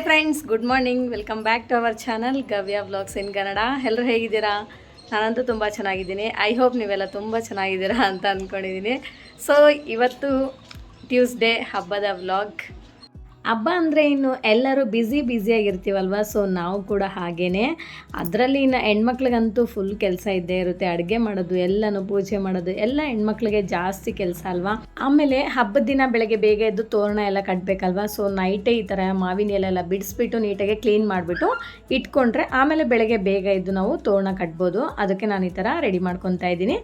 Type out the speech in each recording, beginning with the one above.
Friends, good morning. Welcome back to our channel Gavya vlogs in Kannada. ಎಲ್ಲರೂ ಹೇಗಿದ್ದೀರಾ? ನಾನಂತೂ ತುಂಬ ಚೆನ್ನಾಗಿದ್ದೀನಿ. ಐ ಹೋಪ್ ನೀವೆಲ್ಲ ತುಂಬ ಚೆನ್ನಾಗಿದ್ದೀರಾ ಅಂತ ಅಂದ್ಕೊಂಡಿದ್ದೀನಿ. ಸೊ ಇವತ್ತು ಟ್ಯೂಸ್ಡೇ, ಹಬ್ಬದ ವ್ಲಾಗ್. ಹಬ್ಬ ಅಂದರೆ ಇನ್ನು ಎಲ್ಲರೂ ಬ್ಯುಸಿಯಾಗಿರ್ತೀವಲ್ವ. ಸೊ ನಾವು ಕೂಡ ಹಾಗೇ. ಅದರಲ್ಲಿ ಇನ್ನು ಹೆಣ್ಮಕ್ಳಿಗಂತೂ ಫುಲ್ ಕೆಲಸ ಇದ್ದೇ ಇರುತ್ತೆ. ಅಡುಗೆ ಮಾಡೋದು, ಎಲ್ಲನೂ ಪೂಜೆ ಮಾಡೋದು ಎಲ್ಲ ಹೆಣ್ಮಕ್ಳಿಗೆ ಜಾಸ್ತಿ ಕೆಲಸ ಅಲ್ವಾ. ಆಮೇಲೆ ಹಬ್ಬದ ದಿನ ಬೆಳಗ್ಗೆ ಬೇಗ ಎದ್ದು ತೋರಣ ಎಲ್ಲ ಕಟ್ಟಬೇಕಲ್ವ. ಸೊ ನೈಟೇ ಈ ಥರ ಮಾವಿನ ಎಲೆಲ್ಲ ಬಿಡಿಸ್ಬಿಟ್ಟು ನೀಟಾಗಿ ಕ್ಲೀನ್ ಮಾಡಿಬಿಟ್ಟು ಇಟ್ಕೊಂಡ್ರೆ ಆಮೇಲೆ ಬೆಳಗ್ಗೆ ಬೇಗ ಎದ್ದು ನಾವು ತೋರಣ ಕಟ್ಬೋದು. ಅದಕ್ಕೆ ನಾನು ಈ ಥರ ರೆಡಿ ಮಾಡ್ಕೊತಾ ಇದ್ದೀನಿ.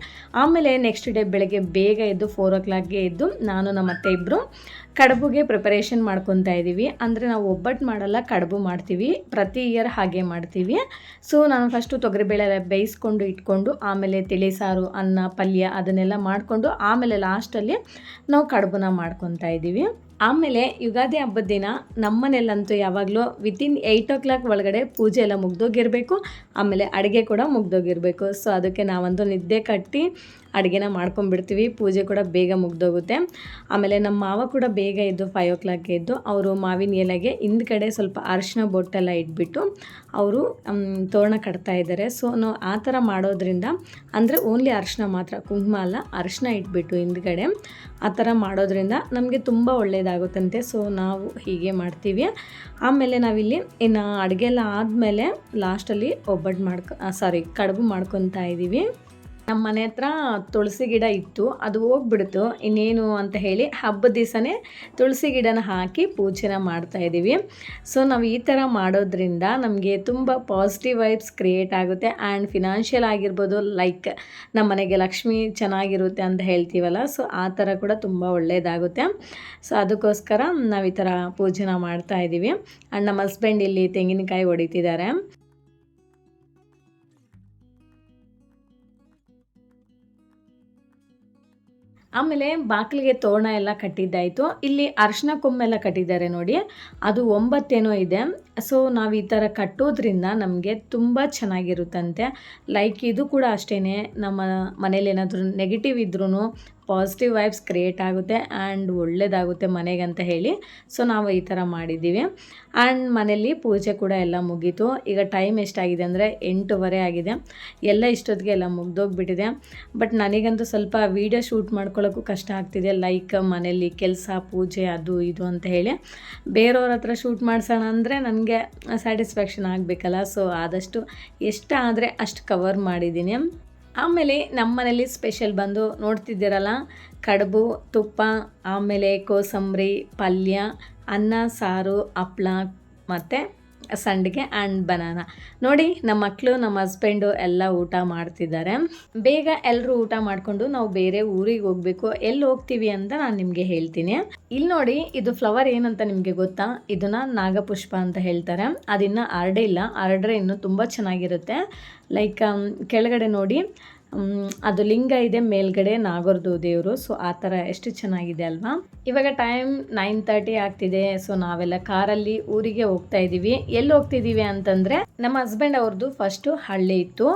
ಆಮೇಲೆ ನೆಕ್ಸ್ಟ್ ಡೇ ಬೆಳಗ್ಗೆ ಬೇಗ ಎದ್ದು 4 o'clockಗೆ ಎದ್ದು ನಾನು ನಮ್ಮ ಅತ್ತೆ ಇಬ್ಬರು ಕಡುಬುಗೆ ಪ್ರಿಪರೇಷನ್ ಮಾಡ್ಕೊತಾ ಇದ್ದೀವಿ. ಅಂದರೆ ನಾವು ಒಬ್ಬಟ್ಟು ಮಾಡಲ್ಲ, ಕಡುಬು ಮಾಡ್ತೀವಿ. ಪ್ರತಿ ಇಯರ್ ಹಾಗೆ ಮಾಡ್ತೀವಿ. ಸೊ ನಾನು ಫಸ್ಟು ತೊಗರಿಬೇಳೆ ಎಲ್ಲ ಬೇಯಿಸ್ಕೊಂಡು ಇಟ್ಕೊಂಡು ಆಮೇಲೆ ತಿಳಿ ಸಾರು, ಅನ್ನ, ಪಲ್ಯ ಅದನ್ನೆಲ್ಲ ಮಾಡಿಕೊಂಡು ಆಮೇಲೆ ಲಾಸ್ಟಲ್ಲಿ ನಾವು ಕಡುಬನ್ನ ಮಾಡ್ಕೊತಾ ಇದ್ದೀವಿ. ಆಮೇಲೆ ಯುಗಾದಿ ಹಬ್ಬದ ದಿನ ನಮ್ಮನೆಯಲ್ಲಂತೂ ಯಾವಾಗಲೂ ವಿತಿನ್ 8 o'clock ಒಳಗಡೆ ಪೂಜೆ ಎಲ್ಲ ಮುಗ್ದೋಗಿರಬೇಕು. ಆಮೇಲೆ ಅಡುಗೆ ಕೂಡ ಮುಗ್ದೋಗಿರಬೇಕು. ಸೊ ಅದಕ್ಕೆ ನಾವಂತೂ ನಿದ್ದೆ ಕಟ್ಟಿ ಅಡುಗೆನ ಮಾಡ್ಕೊಂಡ್ಬಿಡ್ತೀವಿ. ಪೂಜೆ ಕೂಡ ಬೇಗ ಮುಗ್ದೋಗುತ್ತೆ. ಆಮೇಲೆ ನಮ್ಮ ಮಾವ ಕೂಡ ಬೇಗ ಎದ್ದು 5 o'clockಗೆ ಎದ್ದು ಅವರು ಮಾವಿನ ಎಲೆಗೆ ಹಿಂದ್ಗಡೆ ಸ್ವಲ್ಪ ಅರಿಶಿನ ಬೊಟ್ಟೆಲ್ಲ ಇಟ್ಬಿಟ್ಟು ಅವರು ತೋರಣ ಕಟ್ತಾ ಇದ್ದಾರೆ. ಸೊ ನಾವು ಆ ಥರ ಮಾಡೋದ್ರಿಂದ ಅಂದರೆ ಓನ್ಲಿ ಅರಿಶಿನ ಮಾತ್ರ, ಕುಂಕುಮ ಅಲ್ಲ, ಅರಿಶಿನ ಇಟ್ಬಿಟ್ಟು ಹಿಂದ್ಗಡೆ ಆ ಥರ ಮಾಡೋದ್ರಿಂದ ನಮಗೆ ತುಂಬ ಒಳ್ಳೆಯದಾಗುತ್ತಂತೆ. ಸೊ ನಾವು ಹೀಗೆ ಮಾಡ್ತೀವಿ. ಆಮೇಲೆ ನಾವಿಲ್ಲಿ ಇನ್ನು ಅಡುಗೆ ಎಲ್ಲ ಆದಮೇಲೆ ಲಾಸ್ಟಲ್ಲಿ ಕಡುಬು ಮಾಡ್ಕೊತಾ ಇದ್ದೀವಿ. ನಮ್ಮ ಮನೆ ಹತ್ರ ತುಳಸಿ ಗಿಡ ಇತ್ತು, ಅದು ಹೋಗ್ಬಿಡ್ತು. ಇನ್ನೇನು ಅಂತ ಹೇಳಿ ಹಬ್ಬದ ದಿವಸನೇ ತುಳಸಿ ಗಿಡನ ಹಾಕಿ ಪೂಜೆನ ಮಾಡ್ತಾಯಿದ್ದೀವಿ. ಸೊ ನಾವು ಈ ಥರ ಮಾಡೋದ್ರಿಂದ ನಮಗೆ ತುಂಬ ಪಾಸಿಟಿವ್ ವೈಬ್ಸ್ ಕ್ರಿಯೇಟ್ ಆಗುತ್ತೆ. ಆ್ಯಂಡ್ ಫಿನಾನ್ಷಿಯಲ್ ಆಗಿರ್ಬೋದು, ಲೈಕ್ ನಮ್ಮ ಮನೆಗೆ ಲಕ್ಷ್ಮಿ ಚೆನ್ನಾಗಿರುತ್ತೆ ಅಂತ ಹೇಳ್ತೀವಲ್ಲ, ಸೊ ಆ ಥರ ಕೂಡ ತುಂಬ ಒಳ್ಳೆಯದಾಗುತ್ತೆ. ಸೊ ಅದಕ್ಕೋಸ್ಕರ ನಾವು ಈ ಥರ ಪೂಜೆನ ಮಾಡ್ತಾಯಿದ್ದೀವಿ. ಆ್ಯಂಡ್ ನಮ್ಮ ಹಸ್ಬೆಂಡ್ ಇಲ್ಲಿ ತೆಂಗಿನಕಾಯಿ ಹೊಡಿತಿದ್ದಾರೆ. ಆಮೇಲೆ ಬಾಗಿಲಿಗೆ ತೋರಣ ಎಲ್ಲ ಕಟ್ಟಿದ್ದಾಯಿತು. ಇಲ್ಲಿ ಅರಿಶಿನ ಕೊಂಬೆಲ್ಲ ಕಟ್ಟಿದ್ದಾರೆ ನೋಡಿ, ಅದು 9 ಇದೆ. ಸೊ ನಾವು ಈ ಥರ ಕಟ್ಟೋದ್ರಿಂದ ನಮಗೆ ತುಂಬ ಚೆನ್ನಾಗಿರುತ್ತಂತೆ. ಲೈಕ್ ಇದು ಕೂಡ ಅಷ್ಟೇ, ನಮ್ಮ ಮನೇಲಿ ಏನಾದರೂ ನೆಗೆಟಿವ್ ಇದ್ರೂ ಪಾಸಿಟಿವ್ ವೈಬ್ಸ್ ಕ್ರಿಯೇಟ್ ಆಗುತ್ತೆ ಆ್ಯಂಡ್ ಒಳ್ಳೆಯದಾಗುತ್ತೆ ಮನೆಗಂತ ಹೇಳಿ ಸೊ ನಾವು ಈ ಥರ ಮಾಡಿದ್ದೀವಿ. ಆ್ಯಂಡ್ ಮನೇಲಿ ಪೂಜೆ ಕೂಡ ಎಲ್ಲ ಮುಗೀತು. ಈಗ ಟೈಮ್ ಎಷ್ಟಾಗಿದೆ ಅಂದರೆ 8:15 ಆಗಿದೆ. ಎಲ್ಲ ಇಷ್ಟೊತ್ತಿಗೆ ಎಲ್ಲ ಮುಗ್ದೋಗ್ಬಿಟ್ಟಿದೆ. ಬಟ್ ನನಗಂತೂ ಸ್ವಲ್ಪ ವೀಡಿಯೋ ಶೂಟ್ ಮಾಡ್ಕೊಳ್ಳೋಕ್ಕೂ ಕಷ್ಟ ಆಗ್ತಿದೆ. ಲೈಕ್ ಮನೇಲಿ ಕೆಲಸ, ಪೂಜೆ, ಅದು ಇದು ಅಂತ ಹೇಳಿ ಬೇರೆಯವ್ರ ಹತ್ರ ಶೂಟ್ ಮಾಡಿಸೋಣ ಅಂದರೆ ನನಗೆ ಸ್ಯಾಟಿಸ್ಫ್ಯಾಕ್ಷನ್ ಆಗಬೇಕಲ್ಲ. ಸೊ ಆದಷ್ಟು ಎಷ್ಟಾದರೆ ಅಷ್ಟು ಕವರ್ ಮಾಡಿದ್ದೀನಿ. ಆಮೇಲೆ ನಮ್ಮ ಮನೇಲಿ ಸ್ಪೆಷಲ್ ಬಂದು ನೋಡ್ತಿದ್ದೀರಲ್ಲ, ಕಡುಬು, ತುಪ್ಪ, ಆಮೇಲೆ ಕೋಸಂಬರಿ, ಪಲ್ಯ, ಅನ್ನ, ಸಾರು, ಹಪ್ಳ ಮತ್ತು ಸಂಡಿಗೆ ಆ್ಯಂಡ್ ಬನಾನ. ನೋಡಿ ನಮ್ಮ ಮಕ್ಕಳು, ನಮ್ಮ ಹಸ್ಬೆಂಡು ಎಲ್ಲ ಊಟ ಮಾಡ್ತಿದ್ದಾರೆ. ಬೇಗ ಎಲ್ಲರೂ ಊಟ ಮಾಡಿಕೊಂಡು ನಾವು ಬೇರೆ ಊರಿಗೆ ಹೋಗಬೇಕು. ಎಲ್ಲಿ ಹೋಗ್ತೀವಿ ಅಂತ ನಾನು ನಿಮಗೆ ಹೇಳ್ತೀನಿ. ಇಲ್ಲಿ ನೋಡಿ, ಇದು ಫ್ಲವರ್ ಏನಂತ ನಿಮಗೆ ಗೊತ್ತಾ? ಇದನ್ನು ನಾಗಪುಷ್ಪ ಅಂತ ಹೇಳ್ತಾರೆ. ಅದಿನ್ನು ಹರಡಿಲ್ಲ, ಹರಡ್ರೆ ಇನ್ನೂ ತುಂಬ ಚೆನ್ನಾಗಿರುತ್ತೆ. ಲೈಕ್ ಕೆಳಗಡೆ ನೋಡಿ, ಅದು ಲಿಂಗ ಇದೆ, ಮೇಲ್ಗಡೆ ನಾಗರದು ದೇವರು. ಸೊ ಆ ಥರ ಎಷ್ಟು ಚೆನ್ನಾಗಿದೆ ಅಲ್ವಾ. ಇವಾಗ ಟೈಮ್ 9:30 ಆಗ್ತಿದೆ. ಸೊ ನಾವೆಲ್ಲ ಕಾರಲ್ಲಿ ಊರಿಗೆ ಹೋಗ್ತಾ ಇದ್ದೀವಿ. ಎಲ್ಲಿ ಹೋಗ್ತಿದ್ದೀವಿ ಅಂತಂದರೆ, ನಮ್ಮ ಹಸ್ಬೆಂಡ್ ಅವ್ರದ್ದು ಫಸ್ಟು ಹಳ್ಳಿ ಇತ್ತು,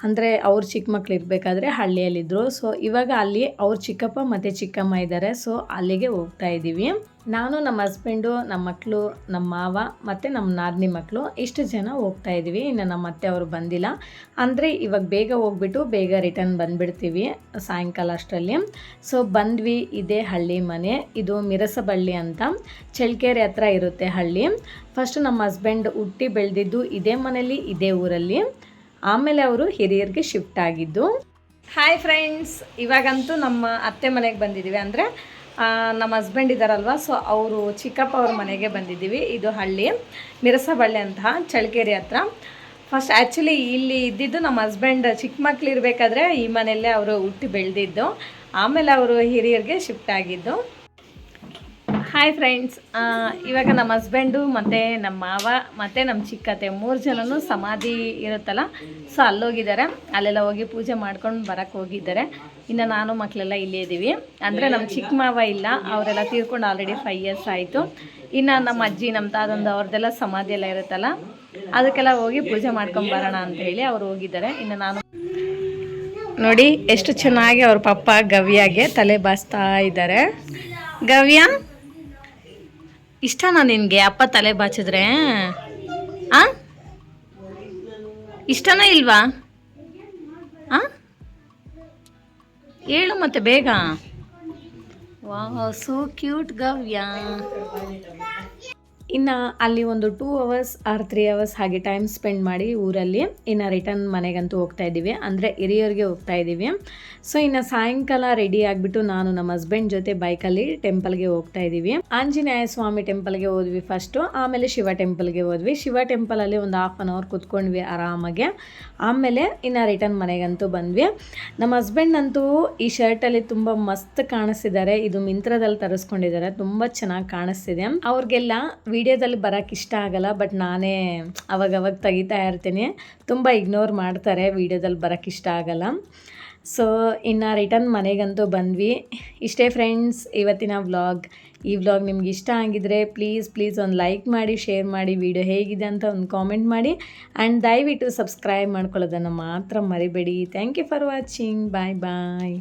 ಅಂದರೆ ಅವ್ರ ಚಿಕ್ಕ ಮಕ್ಳು ಇರಬೇಕಾದ್ರೆ ಹಳ್ಳಿಯಲ್ಲಿದ್ದರು. ಸೊ ಇವಾಗ ಅಲ್ಲಿ ಅವ್ರ ಚಿಕ್ಕಪ್ಪ ಮತ್ತು ಚಿಕ್ಕಮ್ಮ ಇದ್ದಾರೆ. ಸೊ ಅಲ್ಲಿಗೆ ಹೋಗ್ತಾ ಇದ್ದೀವಿ. ನಾನು, ನಮ್ಮ ಹಸ್ಬೆಂಡು, ನಮ್ಮ ಮಕ್ಕಳು, ನಮ್ಮ ಮಾವ ಮತ್ತು ನಮ್ಮ ನಾದಿನಿ ಮಕ್ಕಳು ಇಷ್ಟು ಜನ ಹೋಗ್ತಾ ಇದ್ದೀವಿ. ಇನ್ನು ನಮ್ಮ ಅತ್ತೆ ಅವರು ಬಂದಿಲ್ಲ. ಅಂದರೆ ಇವಾಗ ಬೇಗ ಹೋಗ್ಬಿಟ್ಟು ಬೇಗ ರಿಟರ್ನ್ ಬಂದುಬಿಡ್ತೀವಿ ಸಾಯಂಕಾಲ ಅಷ್ಟರಲ್ಲಿ. ಸೊ ಬಂದ್ವಿ. ಇದೇ ಹಳ್ಳಿ ಮನೆ. ಇದು ಮಿರಸಬಳ್ಳಿ ಅಂತ ಚಳ್ಳಕೆರೆ ಹತ್ರ ಇರುತ್ತೆ ಹಳ್ಳಿ. ಫಸ್ಟು ನಮ್ಮ ಹಸ್ಬೆಂಡ್ ಹುಟ್ಟಿ ಬೆಳೆದಿದ್ದು ಇದೇ ಮನೇಲಿ, ಇದೇ ಊರಲ್ಲಿ. ಆಮೇಲೆ ಅವರು ಹಿರಿಯರಿಗೆ ಶಿಫ್ಟ್ ಆಗಿದ್ದು. ಹಾಯ್ ಫ್ರೆಂಡ್ಸ್, ಇವಾಗಂತೂ ನಮ್ಮ ಅತ್ತೆ ಮನೆಗೆ ಬಂದಿದ್ದೀವಿ. ಅಂದರೆ ನಮ್ಮ ಹಸ್ಬೆಂಡ್ ಇದ್ದಾರಲ್ವ, ಸೊ ಅವರು ಚಿಕ್ಕಪ್ಪ ಅವ್ರ ಮನೆಗೆ ಬಂದಿದ್ದೀವಿ. ಇದು ಹಳ್ಳಿ ಮಿರಸಬಳ್ಳಿ ಅಂತ ಚಳ್ಳಕೆರೆ ಹತ್ರ. ಫಸ್ಟ್ ಆ್ಯಕ್ಚುಲಿ ಇಲ್ಲಿ ಇದ್ದಿದ್ದು ನಮ್ಮ ಹಸ್ಬೆಂಡ್ ಚಿಕ್ಕ ಮಕ್ಳು ಇರಬೇಕಾದ್ರೆ ಈ ಮನೆಯಲ್ಲೇ ಅವರು ಹುಟ್ಟಿ ಬೆಳೆದಿದ್ದು. ಆಮೇಲೆ ಅವರು ಹಿರಿಯರಿಗೆ ಶಿಫ್ಟ್ ಆಗಿದ್ದು. ಹಾಯ್ ಫ್ರೆಂಡ್ಸ್, ಇವಾಗ ನಮ್ಮ ಹಸ್ಬೆಂಡು ಮತ್ತು ನಮ್ಮ ಮಾವ ಮತ್ತು ನಮ್ಮ ಚಿಕ್ಕತ್ತೆ 3 ಜನನೂ ಸಮಾಧಿ ಇರುತ್ತಲ್ಲ, ಸೊ ಅಲ್ಲೋಗಿದ್ದಾರೆ. ಅಲ್ಲೆಲ್ಲ ಹೋಗಿ ಪೂಜೆ ಮಾಡ್ಕೊಂಡು ಬರೋಕ್ಕೆ ಹೋಗಿದ್ದಾರೆ. ಇನ್ನು ನಾನು ಮಕ್ಕಳೆಲ್ಲ ಇಲ್ಲೇ ಇದ್ದೀವಿ. ಅಂದರೆ ನಮ್ಮ ಚಿಕ್ಕ ಮಾವ ಇಲ್ಲ, ಅವರೆಲ್ಲ ತೀರ್ಕೊಂಡು ಆಲ್ರೆಡಿ 5 years ಆಯಿತು. ಇನ್ನು ನಮ್ಮ ಅಜ್ಜಿ, ನಮ್ಮ ತಾತಂದು ಅವ್ರದ್ದೆಲ್ಲ ಸಮಾಧಿ ಎಲ್ಲ ಇರುತ್ತಲ್ಲ, ಅದಕ್ಕೆಲ್ಲ ಹೋಗಿ ಪೂಜೆ ಮಾಡ್ಕೊಂಡು ಬರೋಣ ಅಂಥೇಳಿ ಅವ್ರು ಹೋಗಿದ್ದಾರೆ. ಇನ್ನು ನಾನು ನೋಡಿ ಎಷ್ಟು ಚೆನ್ನಾಗಿ ಅವ್ರ ಪಪ್ಪ ಗವ್ಯಾಗೆ ತಲೆ ಬಾಚ್ತಾ ಇದ್ದಾರೆ. ಗವ್ಯ ಇಷ್ಟನಾ ನಿನಗೆ ಅಪ್ಪ ತಲೆ ಬಾಚಿದ್ರೆ? ಆ ಇಷ್ಟನಾ ಇಲ್ವಾ? ಆ ಹೇಳು ಮತ್ತೆ ಬೇಗ. Wow, so cute Gavya. ಇನ್ನು ಅಲ್ಲಿ ಒಂದು 2 ಅವರ್ಸ್ ಆರ್ 3 ಅವರ್ಸ್ ಹಾಗೆ ಟೈಮ್ ಸ್ಪೆಂಡ್ ಮಾಡಿ ಊರಲ್ಲಿ ಇನ್ನು ರಿಟರ್ನ್ ಮನೆಗಂತೂ ಹೋಗ್ತಾ ಇದ್ದೀವಿ, ಅಂದರೆ ಹಿರಿಯರಿಗೆ ಹೋಗ್ತಾ ಇದ್ದೀವಿ. ಸೊ ಇನ್ನು ಸಾಯಂಕಾಲ ರೆಡಿ ಆಗಿಬಿಟ್ಟು ನಾನು ನಮ್ಮ ಹಸ್ಬೆಂಡ್ ಜೊತೆ ಬೈಕಲ್ಲಿ ಟೆಂಪಲ್ಗೆ ಹೋಗ್ತಾ ಇದ್ದೀವಿ. ಆಂಜನೇಯ ಸ್ವಾಮಿ ಟೆಂಪಲ್ಗೆ ಹೋದ್ವಿ ಫಸ್ಟು, ಆಮೇಲೆ ಶಿವ ಟೆಂಪಲ್ಗೆ ಹೋದ್ವಿ. ಶಿವ ಟೆಂಪಲಲ್ಲಿ ಒಂದು 1/2 ಅವರ್ ಕುತ್ಕೊಂಡ್ವಿ ಆರಾಮಾಗೆ. ಆಮೇಲೆ ಇನ್ನು ರಿಟರ್ನ್ ಮನೆಗಂತೂ ಬಂದ್ವಿ. ನಮ್ಮ ಹಸ್ಬೆಂಡ್ ಅಂತೂ ಈ ಶರ್ಟಲ್ಲಿ ತುಂಬ ಮಸ್ತ್ ಕಾಣಿಸ್ತಿದ್ದಾರೆ. ಇದು ಮಿಂತ್ರದಲ್ಲಿ ತರಿಸ್ಕೊಂಡಿದ್ದಾರೆ, ತುಂಬ ಚೆನ್ನಾಗಿ ಕಾಣಿಸ್ತಿದೆ. ಅವ್ರಿಗೆಲ್ಲ ವಿಡಿಯೋದಲ್ಲಿ ಬರೋಕ್ಕೆ ಇಷ್ಟ ಆಗಲ್ಲ, ಬಟ್ ನಾನೇ ಅವಾಗವಾಗ ತೆಗಿತಾ ಇರ್ತೀನಿ. ತುಂಬ ಇಗ್ನೋರ್ ಮಾಡ್ತಾರೆ, ವಿಡಿಯೋದಲ್ಲಿ ಬರೋಕ್ಕೆ ಇಷ್ಟ ಆಗಲ್ಲ. ಸೊ ಇನ್ನು ರಿಟರ್ನ್ ಮನೆಗಂತೂ ಬಂದ್ವಿ. ಇಷ್ಟೇ ಫ್ರೆಂಡ್ಸ್ ಇವತ್ತಿನ ವ್ಲಾಗ್. ಈ ವ್ಲಾಗ್ ನಿಮ್ಗೆ ಇಷ್ಟ ಆಗಿದ್ರೆ ಪ್ಲೀಸ್ ಒಂದು ಲೈಕ್ ಮಾಡಿ, ಶೇರ್ ಮಾಡಿ, ವಿಡಿಯೋ ಹೇಗಿದೆ ಅಂತ ಒಂದು ಕಾಮೆಂಟ್ ಮಾಡಿ, ಆ್ಯಂಡ್ ದಯವಿಟ್ಟು ಸಬ್ಸ್ಕ್ರೈಬ್ ಮಾಡ್ಕೊಳ್ಳೋದನ್ನು ಮಾತ್ರ ಮರಿಬೇಡಿ. Thank you for watching. Bye bye.